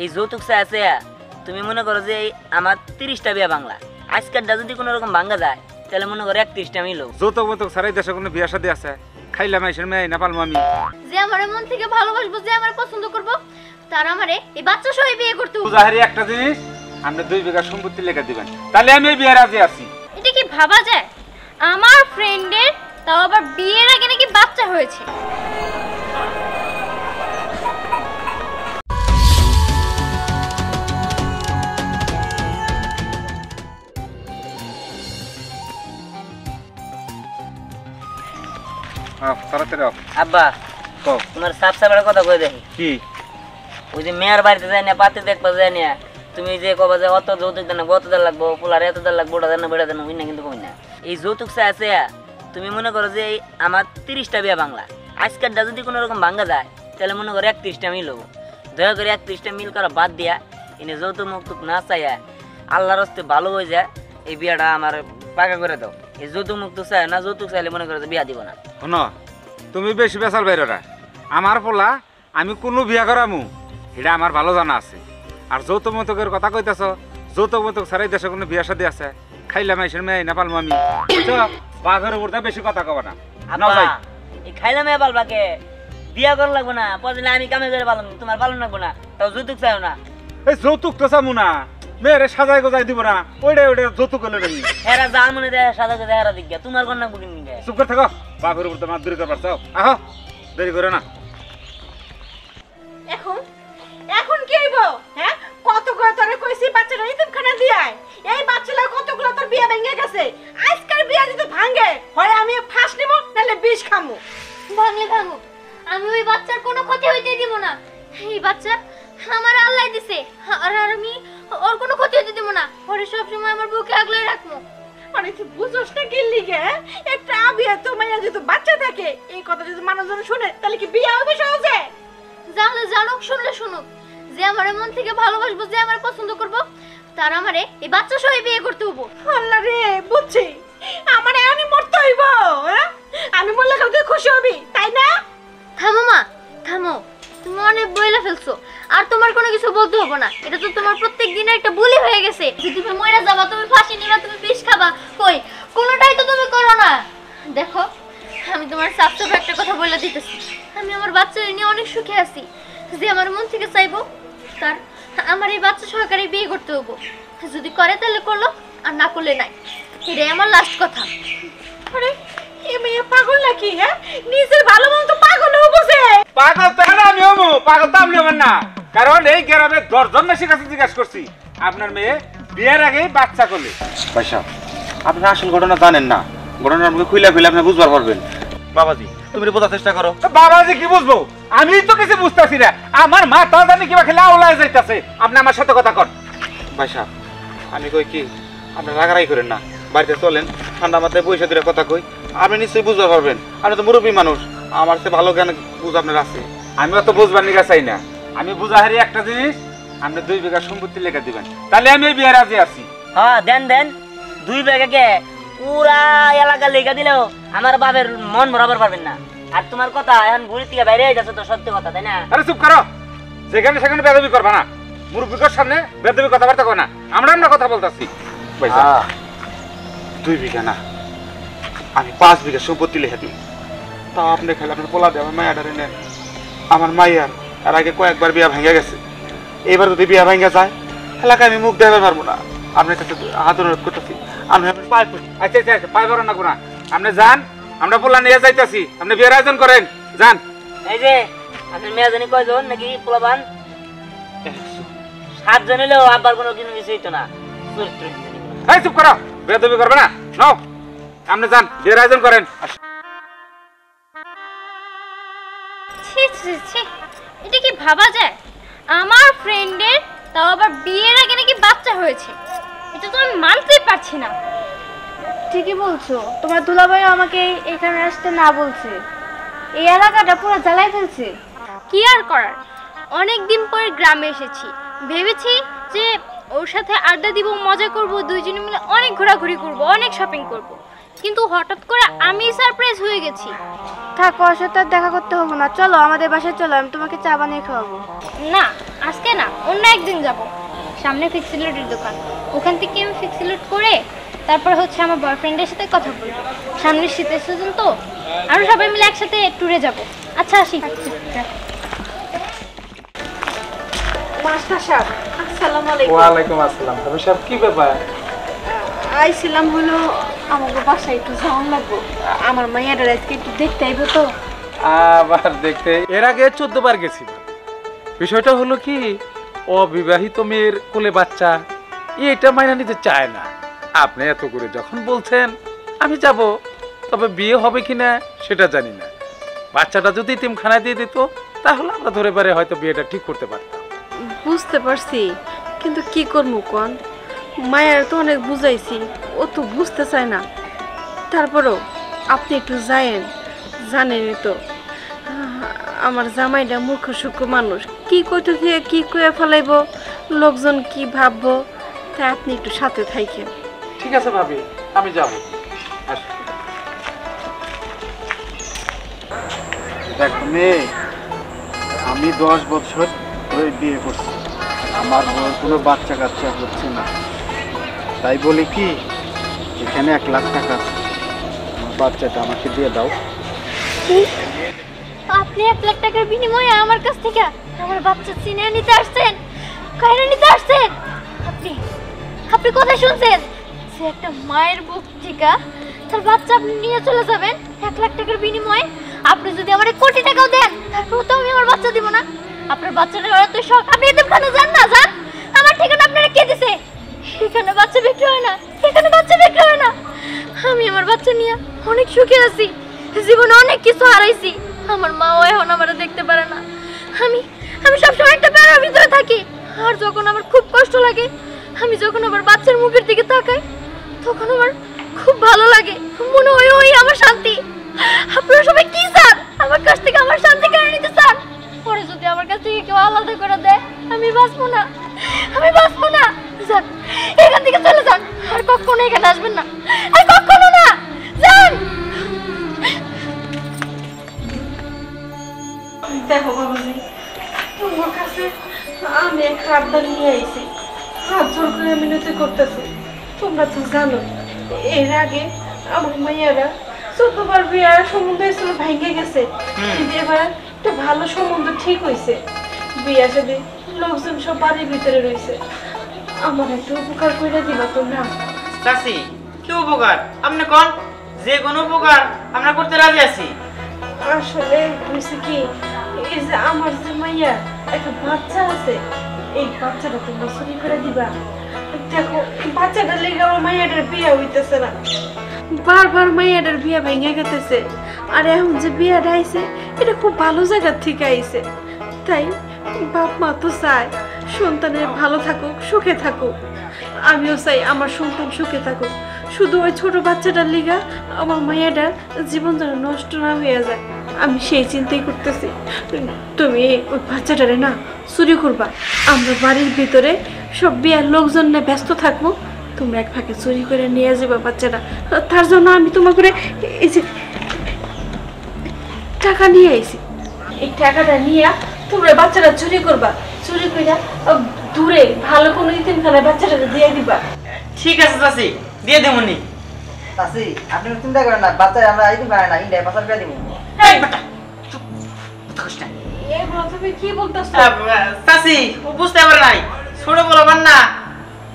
এই যৌতুক চাই আছে, তুমি মনে করো যে আমার 30টা বিয়া বাংলা, আজকেরটা যদি কোনো রকম ভাঙ্গা যায় তাহলে মনে করো 31টা মিলো। যৌতুক মতো সারাই দেশে কোনো বিয়া শাদী আছে? খাইলাম আইসের মেয়ে না পালমু আমি। যে আমার মন থেকে ভালোবাসবো, যে আমার পছন্দ করব, তার আমারে এই বাচ্চা সহ বিয়ে করতে হবে। পূজাহারি একটা জিনিস, আপনি 2 বিঘা সম্পত্তি লেখা দিবেন, তাহলে আমি এই বিয়ে রাজি আছি। এটা কি ভাবা যায়? আমার ফ্রেন্ডের তাও আবার বিয়ের আগে নাকি বাচ্চা হয়েছে। আব্বা তোমার সাপ সাপের কথা কই দেখি কি? ওই যে মেয়ের বাড়িতে যায় না, পাতে দেখবা যায় না, তুমি যে কবা যে অত যৌতুক দেন, কত দেন লাগবো, পোলার এত দেন লাগবো, ওটা দেন না, বেড়া দেন ওই না, কিন্তু কই না। এই যৌতুক চাই আছে, তুমি মনে করো যে আমার 30টা বিয়া বাংলা, আজকেরটা যদি কোনো রকম ভাঙ্গা যায় তাহলে মনে করো 31টা মিল হবো। দয়া করে 31টা মিল করা বাদ দিয়া এনে যৌতুক মুক্তুক না চাইয়া আল্লাহর হস্তে ভালো হয়ে যায় এই বিয়াটা আমার পাকা করে দাও। এই যৌতুক মুক্তুক চাই না, যৌতুক চাইলে মনে করো যে বিয়া দিব না। শোনো, তুমি বেশি বেসাল বাইরা, আমার পোলা আমি কোনো বিয়া করামু এটা আমার ভালো জানা আছে। আর যৌতুক মতকের কথা কইতেছ, যৌতুক মতক সারাই দেশে কোনো বিয়া শাদী আছে? খাইলাম আইসের মেয়ে না পালমু আমি। বাঘের উপর বেশি কথা কব না। এই খাইলাম মেয়ে পালবাকে বিয়া করা লাগবো না, পরে আমি কামে করে পালাম, তোমার পালন লাগবো না, তাও যৌতুক চাইও না। এই যৌতুক তো চামু না, মেয়েরে সাজাই গোজাই দিব না, ওইটা যৌতুক হলে নাকি? হেরা যা মনে দেয় সাদা করে হেরা দিক তোমার কন্যা বুকিং নিয়ে চুপ করে থাকো, বাঘের উপর তোমার দূরে করবার চাও। আহো, দেরি করে না। এখন এখন কি হইব? হ্যাঁ, কতগুলো তোরে কইছি বাচ্চাটা ইতিমখানা দিয়াই, এই বাচ্চাটা কতগুলো তোর বিয়া ভেঙে গেছে। আজকাল বিয়া যদি ভাঙে হয় আমি ফাঁস নিব, নাহলে বিষ খামু। ভাঙলে ভাঙুক, আমি ওই বাচ্চার কোনো ক্ষতি হইতে দিব না। এই বাচ্চা আমার আল্লাহ দিছে, আর আমি ওর কোনো ক্ষতি হইতে দিব না। ওরে সবসময় আমার বুকে আগলে রাখবো। মানে তুই বুঝোস না কি লিগে? একটা বিয়া তো মাইয়া যদি বাচ্চা থাকে, এই কথা যদি মানুষজন শুনে তাহলে কি বিয়া হবে সহজে? জানলে জানুক, শুনলে শুনুক, যে আমার মন থেকে ভালোবাসবো, যে আমার পছন্দ করব, তার আমারে এই বাচ্চা সহ বিয়ে করতে হবো। আল্লাহ রে, বুঝছি আমারে আমি মরতে হইব। হ্যাঁ, আমি মরলে কালকে খুশি হবি, তাই না? থামো মা, থামো, তুমি অনেক বইলা ফেলছো, আর তোমার কোনো কিছু বলতে হবে না। এটা তো তোমার প্রত্যেক দিনের একটা বুলি হয়ে গেছে যে তুমি মরে যাবা, তুমি ফাঁসি নিবা, তুমি বিষ খাবা। কই, কোনোটাই তো তুমি করো না। দেখো, আমি তোমার সাফ সাফ একটা কথা বলে দিতেছি, আমি আমার বাচ্চার নিয়ে অনেক সুখে আছি। যে আমার মন থেকে চাইবো, তার আমার এই বাচ্চা সহকারে বিয়ে করতে হবো। যদি করে তাহলে করলো, আর না করলে নাই। এটাই আমার লাস্ট কথা। আরে এই মেয়ে পাগল নাকি? হ্যাঁ, নিজের ভালো মন তো পাগল হয়ে বসে। পাগল তো আমি হবো, পাগল তো আপনি হবেন না। কারণ এই গ্রামে 10 জন বেশি কাছে জিজ্ঞাসা করছি, আপনার মেয়ে বিয়ের আগেই বাচ্চা করলে। ভাইসা, আপনি আসল ঘটনা জানেন না, ঘটনা আমাকে খুইলা আপনি বুঝবার পারবেন। বাবাজি, তুমি বোঝার চেষ্টা করো। বাবাজি কি বুঝবো? আমি তো কিছু বুঝতেছি না, আমার মা তা জানি কিবা খেলে আওলায় যাইতাছে। আপনি আমার সাথে কথা কর। ভাইসা, আমি কই কি, আপনি রাগারাগি করেন না, বাড়িতে চলেন, ঠান্ডা মাথায় পয়সা দিয়ে কথা কই, আপনি নিশ্চয়ই বুঝতে পারবেন। আপনি তো মুরব্বী মানুষ, আমার চেয়ে ভালো জ্ঞান বুঝ আপনার আছে। আমি অত বুঝবার নিগা চাই না। আমি বুঝাহারি একটা জিনিস, আপনি 2 বিঘা সম্পত্তি লেখা দিবেন, তাহলে আমি এই বিয়ে রাজি আছি। হ্যাঁ দেন দেন, 2 বিঘাকে পুরা এলাকা লেখা দিলেও আমার বাবার মন বরাবর পারবেন না। আর তোমার কথা এখন বুড়ি থেকে বাইরে যাচ্ছে তো সত্যি কথা, তাই না? আরে চুপ করো, যেখানে সেখানে বেদবি করবা না, মুরব্বীর সামনে বেদবি কথাবার্তা কর না। আমরা কথা বলতেছি। 2 বিঘা না, আমি 5 বিঘা সম্পত্তি লিখে দিই। তাও আপনি খেলে আপনার পোলা দিয়ে আমার মায়াডারে নেন। আমার মাইয়ার আর আগে কয়েকবার বিয়া ভেঙে গেছে, এবার যদি বিয়া ভেঙে যায় এলাকায় আমি মুখ দেখাতে পারবো না। আপনার কাছে হাত অনুরোধ করতেছি, আমি আপনার পায়ে পড়ি। আচ্ছা আচ্ছা আচ্ছা, পায়ে পড়ো না কোনা, আপনি যান, আমরা পোলা নিয়ে যাইতাছি, আপনি বিয়ের আয়োজন করেন, যান। এই যে আপনার মেয়ে জানি কয়জন নাকি পোলাপান? 7 জন হলেও আব্বার কোনো কিছু হইতো না। এই চুপ করো, বেদবি করবে না, নাও আপনি যান, বিয়ের আয়োজন করেন। ছি ছি ছি, এটা কি ভাবা যায়? আমার ফ্রেন্ডের তাও আবার বিয়ের আগে নাকি বাচ্চা হয়েছে, এটা তো আমি মানতেই পারছি না। ঠিকই বলছো, তোমার দুলাভাই আমাকে এখানে আসতে না বলছে, এই এলাকাটা পুরো জ্বালাই ফেলছে। কি আর করার, অনেক দিন পরে গ্রামে এসেছি, ভেবেছি যে ওর সাথে আড্ডা দিব, মজা করব, দুইজনে মিলে অনেক ঘোরাঘুরি করব, অনেক শপিং করব, কিন্তু হঠাৎ করে আমি সারপ্রাইজ হয়ে গেছি। থাক, ওর সাথে আর দেখা করতে হবে না। চলো আমাদের বাসায় চলো, আমি তোমাকে চা বানিয়ে খাওয়াবো। না, আজকে না, অন্য একদিন যাব। সামনে ফিক্সিলুটের দোকান, ওখান থেকে আমি ফিক্সিলুট করে তারপর হচ্ছে আমার বয়ফ্রেন্ডের সাথে কথা বলবো। সামনের শীতের সিজন তো, আমরা সবাই মিলে একসাথে ট্যুরে যাব। আচ্ছা আসি। মাস্টার সাহেব, আসসালামু আলাইকুম। ওয়ালাইকুম আসসালাম। তবে সব কি ব্যাপার? আইছিলাম হলো আমাকে বাসায় একটু যাওয়ান লাগবো, আমার মাইয়াটার আজকে একটু দেখতে আইব তো। আবার দেখতে এর আগে 14 বার গেছিল। বিষয়টা হলো কি, অবিবাহিত মেয়ের কোলে বাচ্চা এটা মাইনা নিতে চায় না। আপনি এত করে যখন বলছেন আমি যাব, তবে বিয়ে হবে কিনা সেটা জানি না। বাচ্চাটা যদি তিমখানায় দিয়ে দিত তাহলে আমরা ধরে পারে হয়তো বিয়েটা ঠিক করতে পারতাম। বুঝতে পারছি, কিন্তু কি করবো কোন? মায়ের তো অনেক বুঝাইছি, ও তো বুঝতে চায় না। তারপরেও আপনি একটু যায়েন, জানেনই তো আমার জামাইটা মূর্খ সূক্ষ্ম মানুষ, কি কইতে দিয়ে কি কয়ে ফেলাইব, লোকজন কি ভাববো, তাই আপনি একটু সাথে থাকেন। ঠিক আছে ভাবি, আমি যাব। দেখো মেয়ে, আমি 10 বছর ধরে বিয়ে করছি, আমার বউয়ের কোনো বাচ্চা কাচ্চা হচ্ছে না। তাই বলি কি, এখানে 1 লাখ টাকা আছে, আমার বাচ্চাটা আমাকে দিয়ে দাও। আপনি 1 লাখ টাকার বিনিময়ে আমার কাছ থেকে আমার বাচ্চা চিনে নিতে আসছেন, কায়রা নিতে আসছেন? আপনি আপনি কোথায় শুনছেন সে একটা মায়ের বুক থেকে তার বাচ্চা আপনি নিয়ে চলে যাবেন 1 লাখ টাকার বিনিময়ে? আপনি যদি আমার 1 কোটি টাকাও দেন তারপর তো আমি আমার বাচ্চা দিব না। আপনার বাচ্চাটা ওরা তো শখ, আপনি এতিমখানা যান না, যান। আমার ঠিকানা আপনারা কে দিছে? এখানে বাচ্চা বিক্রি হয় না, এখানে বাচ্চা বিক্রি হয় না। আমি আমার বাচ্চা নিয়ে অনেক সুখে আছি, জীবনে অনেক কিছু হারাইছি। আমার মাও এখন আমার দেখতে পারে না। আমি আমি সবসময় একটা প্যারার ভিতরে থাকি, আর যখন আমার খুব কষ্ট লাগে, আমি যখন আমার বাচ্চার মুখের দিকে তাকাই, তখন আমার খুব ভালো লাগে, মনে হয় ওই আমার শান্তি। আপনারা সবাই কি চান? আমার কাছ থেকে আমার শান্তি কেড়ে নিতে চান? পরে যদি আমার কাছ থেকে কেউ আলাদা করে দেয়, আমি বাঁচবো না, আমি বাঁচবো না। যান, এখান থেকে চলে যান, আর কখনো এখানে আসবেন না, আর কখনো না। যান। দেখো বাবাজি, তোমার কাছে আমি এক আবদার নিয়ে আইছি, হাত জোর করে মিনতি করতেছি। তোমরা তো জানো এর আগে আমার মাইয়ারা 14 বার বিয়ার সম্বন্ধ এসে ভেঙে গেছে, কিন্তু এবার একটা ভালো সম্বন্ধ ঠিক হয়েছে। বিয়া সাথে লোকজন সব বাড়ির ভিতরে রয়েছে, আমার একটু উপকার করে দিবা তোমরা? চাচি, কি উপকার আপনি কোন? যে কোনো উপকার আমরা করতে রাজি আছি। আসলে হয়েছে কি, এই যে আমার যে মাইয়া একটা বাচ্চা আছে, এই বাচ্চাটা তোমরা চুরি করে দিবা। দেখো এই বাচ্চাটার লেগে আমার মাইয়াটার বিয়ে হইতেছে না, বারবার মাইয়াটার বিয়ে ভেঙে গেতেছে। আর এখন যে বিয়েটা আইছে এটা খুব ভালো জায়গার থেকে আইছে, তাই বাপ মা তো চায় সন্তানের ভালো থাকুক, সুখে থাকুক। আমিও চাই আমার সন্তান সুখে থাকুক। শুধু ওই ছোট বাচ্চাটার লিগা আমার মায়েরার জীবন যেন নষ্ট না হয়ে যায়, আমি সেই চিন্তাই করতেছি। তুমি ওই বাচ্চাটারে না চুরি করবা, আমরা বাড়ির ভিতরে সব বিয়ার লোকজন নিয়ে ব্যস্ত থাকবো, তোমরা এক ফাঁকে চুরি করে নিয়ে যাবা বাচ্চাটা। তার জন্য আমি তোমাকে এই যে টাকা নিয়ে আইছি, এই টাকাটা নিয়ে তোমরা বাচ্চাটা চুরি করবা, চুরি করে দূরে ভালো কোনো ইতিমখানায় বাচ্চাটা দিয়ে দিবা। ঠিক আছে চাচি, দিয়ে দেবনি। চাচি আপনি চিন্তা করেন না, বাচ্চা আমরা আইতে পারি না, ইন্ডিয়া পাচার করে দিব। এই বেটা, চুপ, কথা কইস না। এগুলো তুমি কি বলতেছো? চাচি, ও বুঝতে পারে নাই, ছোট বলবেন না,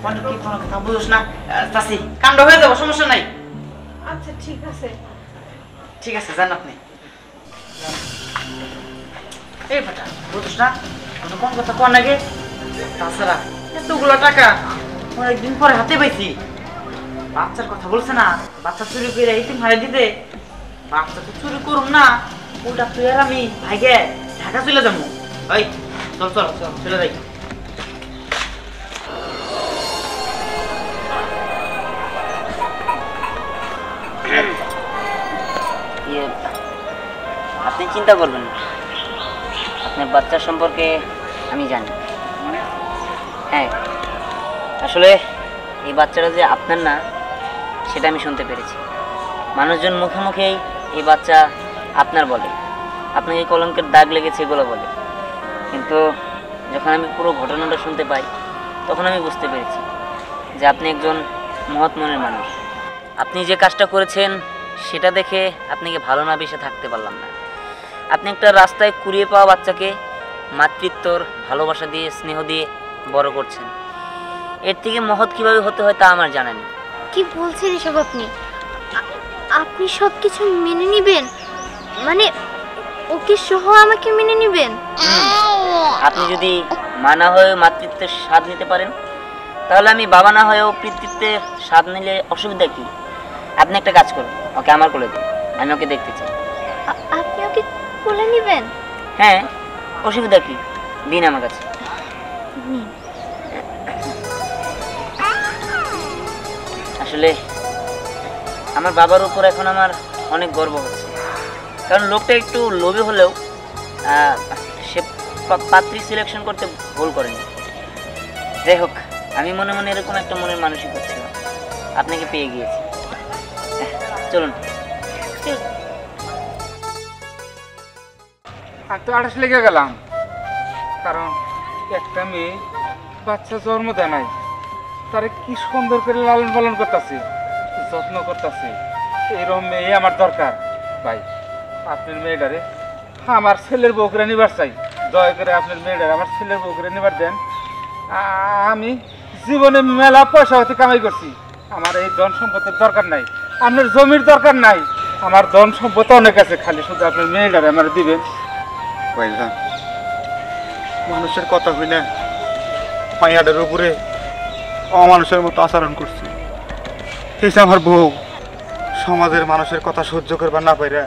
কোন কি কোনো কথা বুঝছ না। চাচি, কাণ্ড হয়ে যাবো, সমস্যা নাই। আচ্ছা ঠিক আছে। ঠিক আছে, যান আপনি। এই বেটা, বুঝছ না, কোনো কোন কথা কোন আগে। তাছাড়া এতগুলো টাকা অনেকদিন পরে হাতে পাইছি। বাচ্চার কথা বলছে না, বাচ্চা চুরি করে এই তিন হারে দিতে। বাচ্চা তো চুরি করুম না, ওটা তুই আর আমি ভাইগে ঢাকা চলে যাবো। ওই চল চল চল, চলে যাই। আপনি চিন্তা করবেন না, আপনার বাচ্চার সম্পর্কে আমি জানি। হ্যাঁ, আসলে এই বাচ্চাটা যে আপনার না সেটা আমি শুনতে পেরেছি। মানুষজন মুখে মুখেই এই বাচ্চা আপনার বলে, আপনাকে কলঙ্কের দাগ লেগেছে এগুলো বলে। কিন্তু যখন আমি পুরো ঘটনাটা শুনতে পাই তখন আমি বুঝতে পেরেছি যে আপনি একজন মহৎ মনের মানুষ। আপনি যে কাজটা করেছেন সেটা দেখে আপনাকে ভালো না বেসে থাকতে পারলাম না। আপনি একটা রাস্তায় কুড়িয়ে পাওয়া বাচ্চাকে মাতৃত্বর ভালোবাসা দিয়ে স্নেহ দিয়ে বড় করছেন। এর থেকে মহৎ কীভাবে হতে হয় তা আমার জানা নেই। কি বলছেন এসব আপনি? আপনি সব কিছু মেনে নেবেন? মানে ওকে সহ আমাকে মেনে নেবেন? আপনি যদি মা না হয়ে মাতৃত্বের স্বাদ নিতে পারেন তাহলে আমি বাবা না হয়েও পিতৃত্বের স্বাদ নিলে অসুবিধা কি? আপনি একটা কাজ করুন, ওকে আমার কোলে দিন, আমি ওকে দেখতে চাই। আপনি ওকে কোলে নেবেন? হ্যাঁ, অসুবিধা কি? দিন আমার কাছে। আসলে আমার বাবার উপর এখন আমার অনেক গর্ব হচ্ছে, কারণ লোকটা একটু লোভী হলেও সে পাত্রী সিলেকশন করতে ভুল করেনি। যাই হোক, আমি মনে মনে এরকম একটা মনের মানুষই করছিলাম, আপনাকে পেয়ে গিয়েছি। চলুন। আর তো আড়াস লেগে গেলাম, কারণ একটা মেয়ে বাচ্চা জন্ম দেয় নাই, তারে কি সুন্দর করে লালন পালন করতেছে, যত্ন করতেছে। এইরকম মেয়ে আমার দরকার। ভাই, আপনার মেয়েটারে আমার ছেলের বউ করে নিবার চাই। দয়া করে আপনার মেয়েটারে আমার ছেলের বউ করে নিবার দেন। আমি জীবনে মেলা পয়সা হতে কামাই করছি, আমার এই ধন সম্পদের দরকার নাই, আপনার জমির দরকার নাই, আমার ধন সম্পদ অনেক আছে, খালি শুধু আপনার মেয়েটারে আমার দিবেন। ভাইজান, মানুষের কথা হই না, মাইয়াদের উপরে অমানুষের মতো আচরণ করছি। এই যে আমার বউ সমাজের মানুষের কথা সহ্য করবার না পাইরা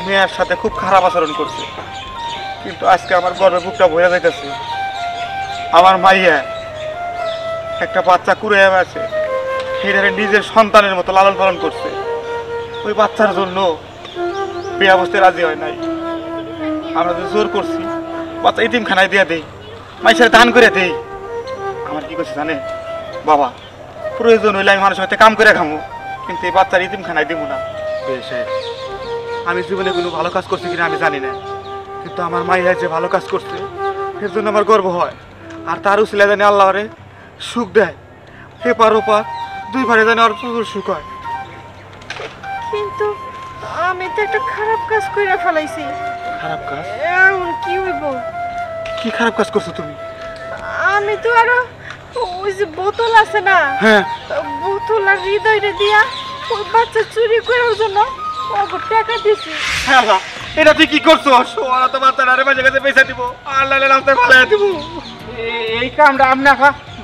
মেয়ের সাথে খুব খারাপ আচরণ করছে। কিন্তু আজকে আমার গর্বে বুকটা ভরে যাইতেছে। আমার মাইয়া একটা বাচ্চা কুড়ে আছে, সেটারে নিজের সন্তানের মতো লালন পালন করছে। ওই বাচ্চার জন্য বিয়ে বসতে রাজি হয় নাই। আমরা তো জোর করছি, বাচ্চা ইতিমখানায় দিয়ে দেই, মাইসের দান করে দেই। আমার কি করছে জানে বাবা, প্রয়োজন হইলে আমি মানুষের হাতে কাম করে খামো, কিন্তু এই বাচ্চার ইতিমখানায় দিব না। বেশ, আমি জীবনে কোনো ভালো কাজ করছি কিনা আমি জানি না, কিন্তু আমার মাইয়া যে ভালো কাজ করছে এর জন্য আমার গর্ব হয়। আর তার উসিলা জানি আল্লাহরে সুখ দেয়, এপার ওপার দুই ভারে জানি আর প্রচুর সুখ হয়। কিন্তু আমি তো একটা খারাপ কাজ কইরা ফেলাইছি। খারাপ কাজ? এখন কি হইব? কি খারাপ কাজ করছো তুমি? আমি তো আরো ওই যে বোতল আছে না, হ্যাঁ, বোতল আর হৃদয়টা দিয়া ওই বাচ্চা চুরি করার জন্য ওকে টাকা দিছি। আল্লাহ, এটা তুই কি করছো? সোয়ারা তো বাচ্চাটা আরে মাঝে কাছে পয়সা দিব, আল্লাহ রাস্তায় ফালাই দিব। এই কামটা আপনি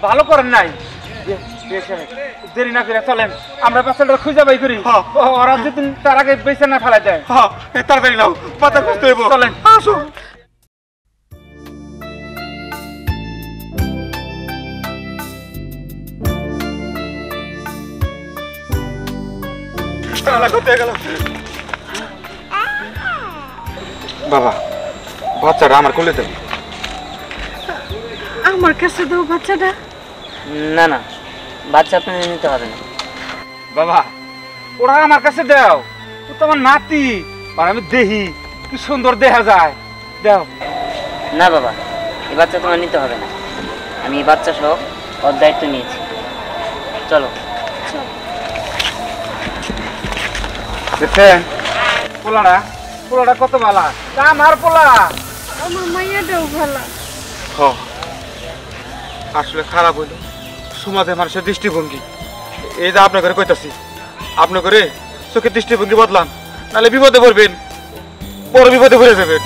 ভালো করেন নাই। দেরি না করে চলেন, আমরা বাচ্চাটা খুঁজে বাই করি। ওরা যদি তার আগে বেঁচে না ফেলা যায়। তাড়াতাড়ি নাও, বাচ্চা খুঁজতে হইব। চলেন, আসো। বাবা, বাচ্চাটা আমার কোলে দেব। আমার কাছে দাও বাচ্চাটা। না না, বাচ্চা আপনাদের নিতে হবে না। বাবা, ওরা আমার কাছে দাও, ও তো আমার নাতি, আর আমি দেখি কি সুন্দর দেখা যায়। দাও। না বাবা, এই বাচ্চা তোমার নিতে হবে না, আমি এই বাচ্চা সহ ওর দায়িত্ব নিয়েছি। চলো। দেখেন পোলাটা, পোলাটা কত ভালা, আমার পোলা। আমার মাইয়াটাও ভালো। আসলে খারাপ হইলো সমাজে মানুষের দৃষ্টিভঙ্গি। এই যে আপনার ঘরে কইতাছি, আপনার ঘরে চোখের দৃষ্টিভঙ্গি বদলান, নাহলে বিপদে পড়বেন, বড় বিপদে পড়ে যাবেন।